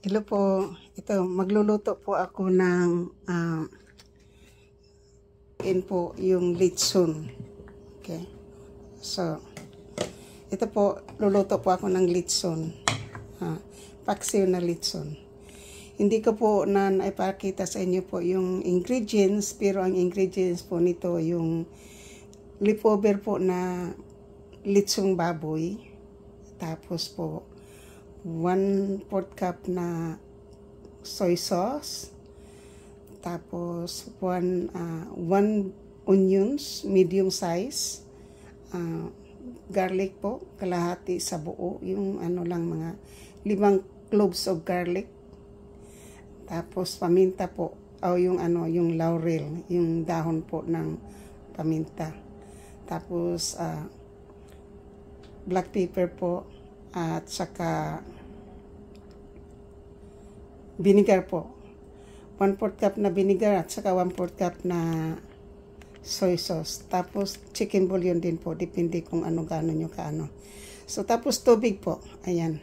Hello po, ito magluluto po ako ng yung litson. Okay. So, ito po, luluto po ako ng litson. Paksiw na litson. Hindi ko po ipakita sa inyo po yung ingredients, pero ang ingredients po nito yung leftover po na litsong baboy. Tapos po 1/4 cup na soy sauce, tapos 1 onions, medium size, garlic po, kalahati sa buo, yung lang mga 5 cloves of garlic, tapos paminta po, yung yung laurel, yung dahon po ng paminta, tapos black pepper po, at saka vinegar po. 1/4 cup na vinegar at saka 1/4 cup na soy sauce. Tapos chicken bouillon din po. Depende kung gaano nyo kaano. So tapos tubig po. Ayan.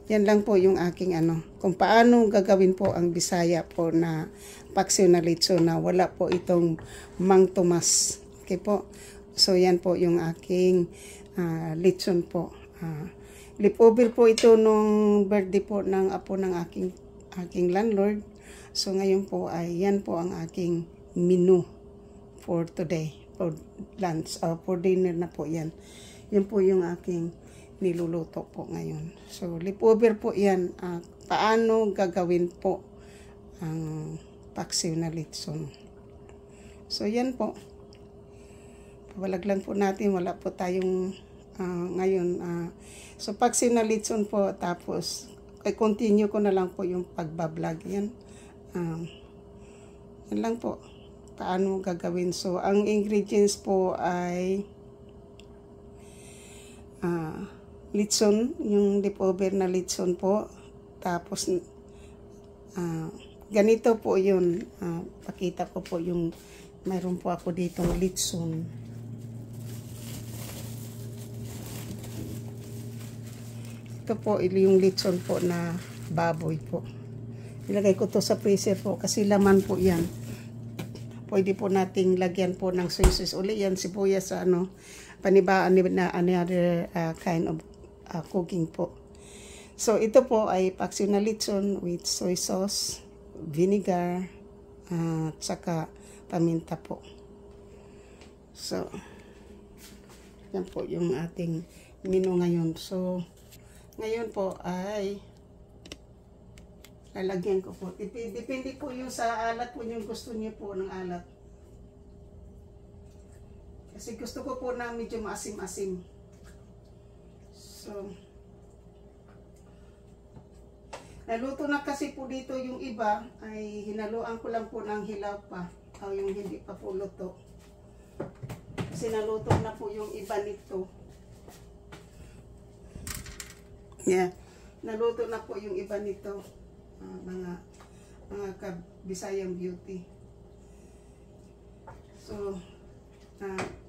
Yan lang po yung aking kung paano gagawin po ang Bisaya po na paksiw na litson na wala po itong Mang Tomas. Okay po. So yan po yung aking litson po. Leftover po ito nung birthday po ng apo ng aking landlord. So ngayon po ay yan po ang aking menu for today, for lunch, for dinner na po yan. Yan po yung aking niluluto po ngayon. So leftover po yan. Paano gagawin po ang paksiw na litson. So yan po. Pawalag lang po natin, wala po tayong ngayon. So paksiw na litson po, tapos continue ko na lang po yung pagbablog. Yan. Yan lang po. Paano gagawin. So ang ingredients po ay litson, yung leftover na litson po. Tapos ganito po yun. Pakita ko po yung mayroon po ako dito litson. Ito po yung litson po na baboy po. Ilagay ko to sa freezer po kasi laman po yan. Pwede po nating lagyan po ng soy sauce uli yan, sibuyas sa panibaan na another kind of cooking po. So ito po ay paksiw na litson with soy sauce, vinegar, at saka paminta po. So yan po yung ating menu ngayon. So ngayon po ay lalagyan ko po. Depende po yung sa alat po yung gusto niyo po ng alat. Kasi gusto ko po na medyo maasim-asim. So, naluto na kasi po dito yung iba ay hinaluan ko lang po ng hilaw pa. O yung hindi pa po luto. Kasi naluto na po yung iba nito. Yeah. Naluto na po yung iba nito, mga Bisayang beauty. So,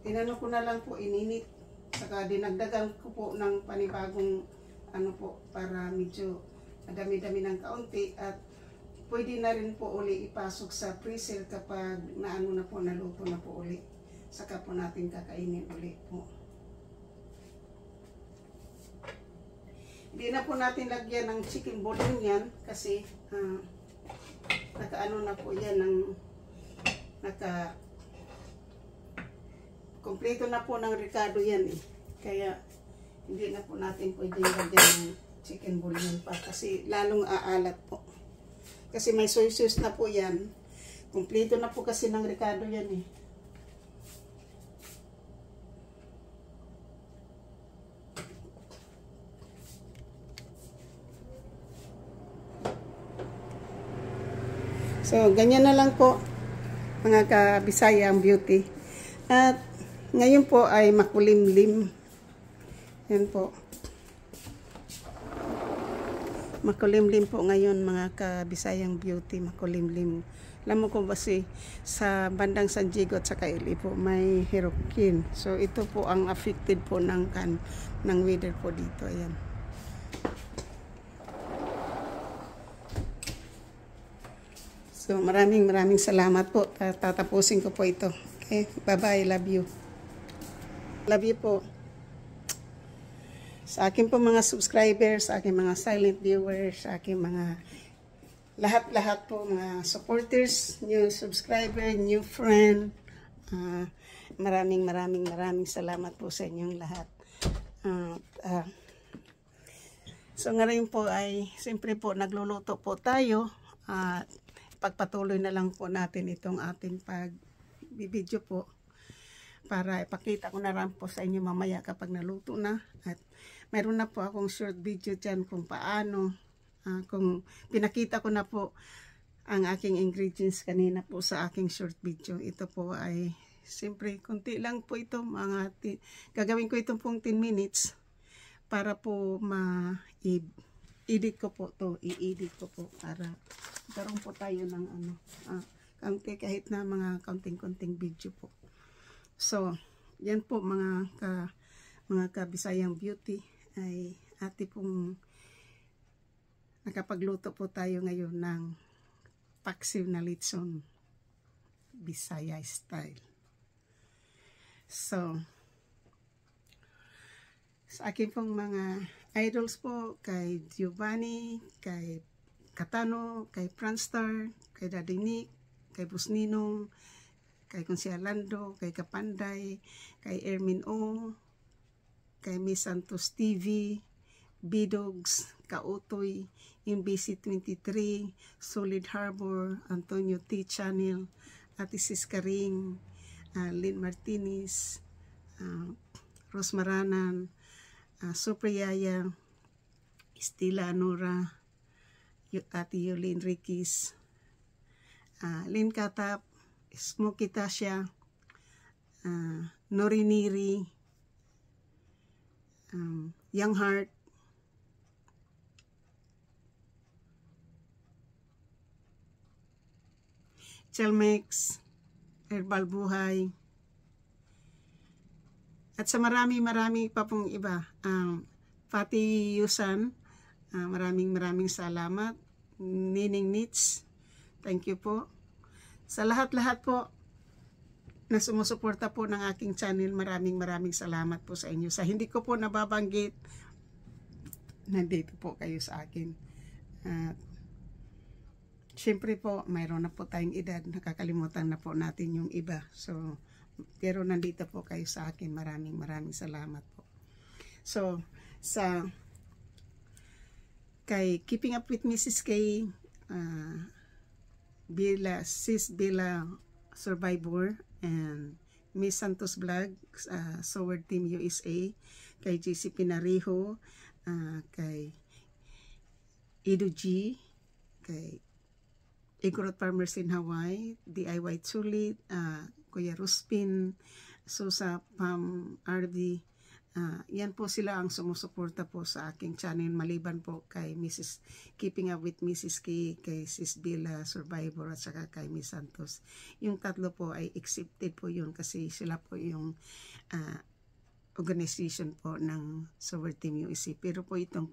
inano ko na lang po, ininit. Saka dinagdagan ko po ng panibagong po, para medyo madami-dami ng kaunti. At pwede na rin po uli ipasok sa freezer kapag naano na po, naluto na po uli. Saka po natin kakainin uli po. Hindi na po natin lagyan ng chicken bouillon yan kasi nakaano na po yan ng kompleto na po ng ricado yan eh. Kaya hindi na po natin pwede lagyan ng chicken bouillon pa kasi lalong aalat po. Kasi may soy sauce na po yan. Kompleto na po kasi ng ricado yan eh. So, ganyan na lang po, mga ka-Bisaya ang beauty. At ngayon po ay makulimlim. Yan po. Makulimlim po ngayon, mga ka-Bisayang beauty, makulimlim. Alam mo ko ba sa bandang San Diego at sa Kaili po, may hurricane. So, ito po ang affected po ng weather po dito. Ayan. So, maraming salamat po. Tatapusin ko po ito. Okay? Bye-bye. Love you. Love you po. Sa akin po mga subscribers, sa aking mga silent viewers, sa aking mga lahat-lahat po, mga supporters, new subscriber, new friend. Maraming salamat po sa inyong lahat. So ngayon po ay siyempre po nagluluto po tayo. Pagpatuloy na lang po natin itong ating pagbibideo po para ipakita ko na lang po sa inyo mamaya kapag naluto na. At meron na po akong short video dyan kung paano, kung pinakita ko na po ang aking ingredients kanina po sa aking short video. Ito po ay siyempre konti lang po ito, gagawin ko itong pong 10 minutes para po i-edit ko po to, i-edit ko po para karoon po tayo ng kaunti, kahit na mga kaunting video po. So, yan po mga kabisayang beauty ay ate pong nakapagluto po tayo ngayon ng paksiw na lechon Bisaya style. So, sa akin pong mga idols po, kay Giovanni, kay Katano, kay Franstar, kay Daddy Nick, kay Busninong, kay Consia Lando, kay Kapanday, kay Ermin O, kay Miss Santos TV, Bidogs, Kautoy, MBC 23, Solid Harbor, Antonio T. Channel, Ate Sis Karing, Lynn Martinez, Rose Maranan, Super Yaya, Estila Anura, Ate Yulin Riquis, Lynn Katap, Smokey Tasha, Noriniri, Young Heart, Chelmex, Herbal Buhay, at sa marami pa pong iba. Fatty Yusan, maraming salamat. Nining Nits, thank you po. Sa lahat-lahat po na sumusuporta po ng aking channel, maraming salamat po sa inyo. Sa hindi ko po nababanggit, nandito po kayo sa akin. Siyempre po, mayroon na po tayong edad, nakakalimutan na po natin yung iba. So, pero nandito po kayo sa akin, maraming salamat po. So, kay Keeping Up with Mrs. K, Sis Bella Survivor, and Miss Santos Vlog, Sword Team USA, kay JC Pinariho, kay Edo G, kay Igorot Farmers in Hawaii, DIY Tulit, Kuya Ruspin, Susa Pam RD, yan po sila ang sumusuporta po sa aking channel, maliban po kay Mrs. Keeping Up with Mrs. K, kay Sis Bella Survivor, at saka kay Miss Santos. Yung tatlo po ay accepted po yun kasi sila po yung organization po ng Sword Team USA. Pero po itong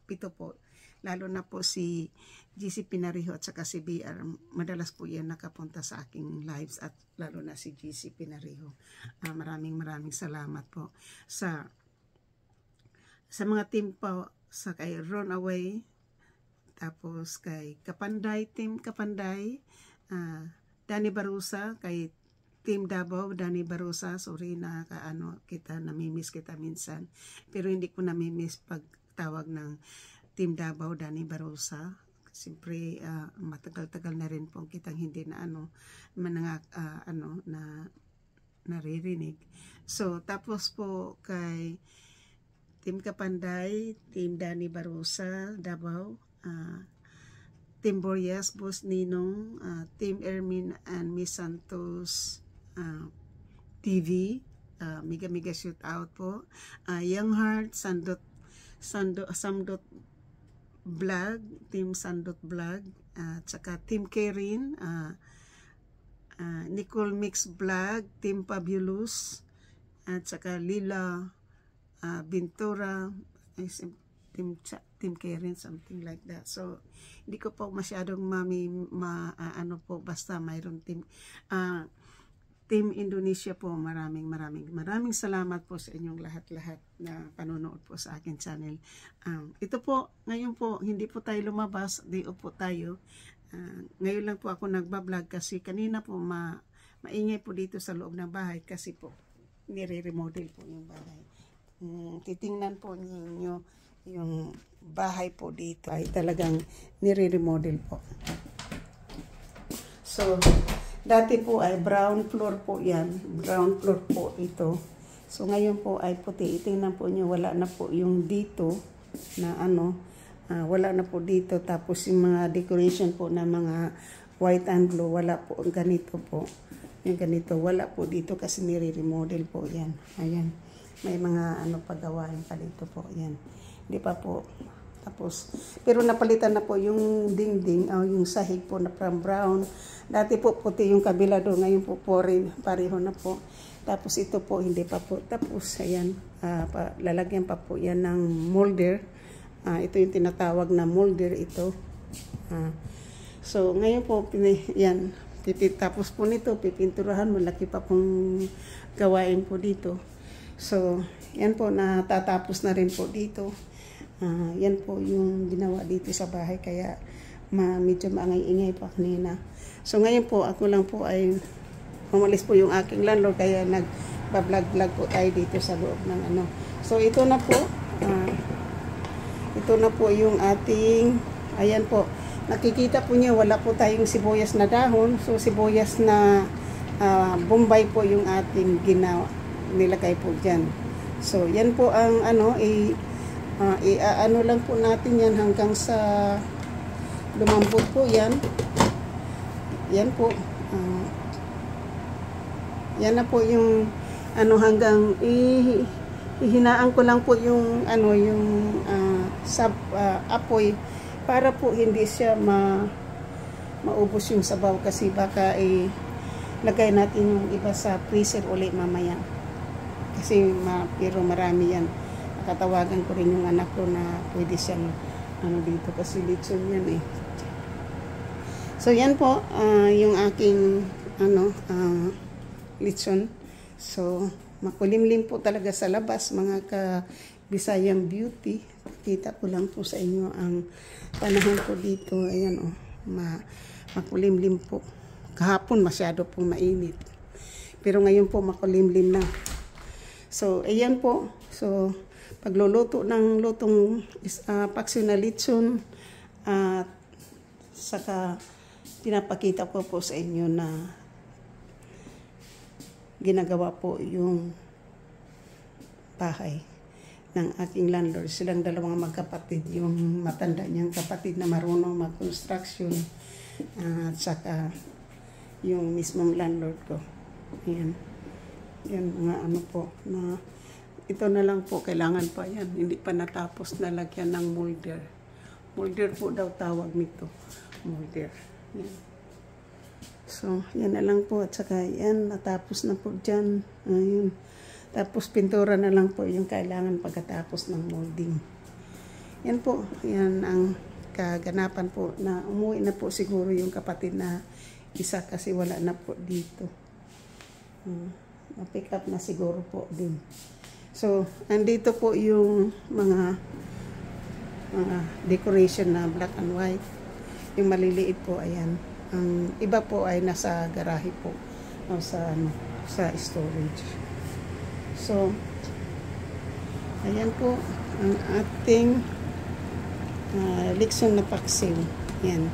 pito po, lalo na po si GC Pinariho at saka si BR, madalas po yan nakapunta sa aking lives, at lalo na si GC Pinariho. Maraming salamat po sa mga team po, sa kay Run Away, tapos kay Kapanday, Team Kapanday, Danny Barusa, kay Team Davao, Danny Barusa. Sorry na kita, namimiss kita minsan, pero hindi ko namimiss pag tawag ng Team Davao, Danny Barusa. Siyempre, matagal-tagal na rin po kitang hindi na naririnig. So, tapos po kay Team Kapanday, Team Danny Barusa, Davao, Team Boreas, Boss Ninong, Team Ermin and Miss Santos TV, mega shoot out po. Young Heart, Samdot Vlog, Team Sandot Vlog, at saka Team Kerin, Nicole Mix Vlog, Team Fabulous, at saka Lila Bintura, Team Karen, something like that. So, hindi ko po masyadong ano po, basta mayroon Team Indonesia po. Maraming salamat po sa inyong lahat-lahat na panonood po sa akin channel. Ito po, ngayon po, hindi po tayo lumabas, day off po tayo. Ngayon lang po ako nagbablog kasi kanina po maingay po dito sa loob ng bahay kasi po nire-remodel po yung bahay. Titingnan po ninyo yung bahay po dito ay talagang nire-remodel po. So, dati po ay brown floor po yan. Brown floor po ito. So, ngayon po ay puti. Tingnan po nyo, wala na po yung dito na ano. Wala na po dito. Tapos yung mga decoration po na mga white and blue, wala po. Ganito po. Yung ganito, wala po dito kasi nire-remodel po yan. Ayan. May mga ano pagawain pa dito po. Yan. Hindi pa po. Tapos, pero napalitan na po yung dingding, yung sahig po na from brown. Dati po puti yung kabila doon, ngayon po pareho na po. Tapos ito po hindi pa po. Tapos ayan, lalagyan pa po yan ng molder. Ito yung tinatawag na molder ito. So ngayon po, yan. Tapos po nito, pipinturahan, malaki pa pong gawain po dito. So yan po, natatapos na rin po dito. Yan po yung ginawa dito sa bahay, kaya medyo maangay-ingay pa kanina. So ngayon po, ako lang po ay umalis po yung aking landlord, kaya nagpa-vlog po tayo dito sa loob ng ano. So ito na po, yung ating, ayan po, nakikita po niyo, wala po tayong sibuyas na dahon. So sibuyas na bombay po yung ating nilagay po dyan. So yan po ang ano, ano lang po natin yan hanggang sa lumambot po yan. Yan po. Yan na po yung ano, hanggang ihinaan ko lang po yung ano, yung apoy para po hindi siya maubos yung sabaw, kasi baka lagay natin yung iba sa freezer ulit mamaya. Kasi pero marami yan. Katawagan ko rin yung anak ko na pwede siyang ano dito kasi lechon yan eh. So yan po yung aking ano lechon. So makulimlim po talaga sa labas, mga ka-Bisayang beauty. Kita ko lang po sa inyo ang panahon ko dito. Ayan oh, makulimlim po. Kahapon masyado pong mainit. Pero ngayon po makulimlim na. So ayan po. So pagluluto ng lutong paksiw na lechon, at saka pinapakita ko po sa inyo na ginagawa po yung bahay ng aking landlord. Silang dalawang magkapatid, yung matanda niyang kapatid na marunong mag-construction, at saka yung mismong landlord ko. Ayan. Yan mga ano po na ito na lang po, kailangan pa yan. Hindi pa natapos na lagyan ng molder. Molder po daw tawag nito. Molder. Yan. So, yan na lang po. At saka yan, natapos na po dyan. Ayun. Tapos pintura na lang po yung kailangan pagkatapos ng molding. Yan po. Yan ang kaganapan po na umuwi na po siguro yung kapatid na isa kasi wala na po dito. Ma-pick up na siguro po din. So, andito po yung mga decoration na black and white. Yung maliliit po, ayan. Ang iba po ay nasa garahe po. O sa storage. So, ayan po ang ating lechon na paksiw. Yan.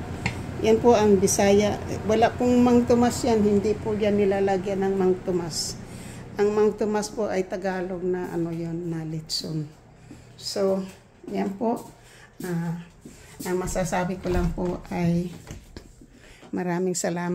Yan po ang Bisaya. Wala pong Mang Tomas yan. Hindi po yan nilalagyan ng Mang Tomas. Ang Mang Tomas po ay Tagalog na ano yon, na lechon. So, yan po. Ang masasabi ko lang po ay maraming salamat.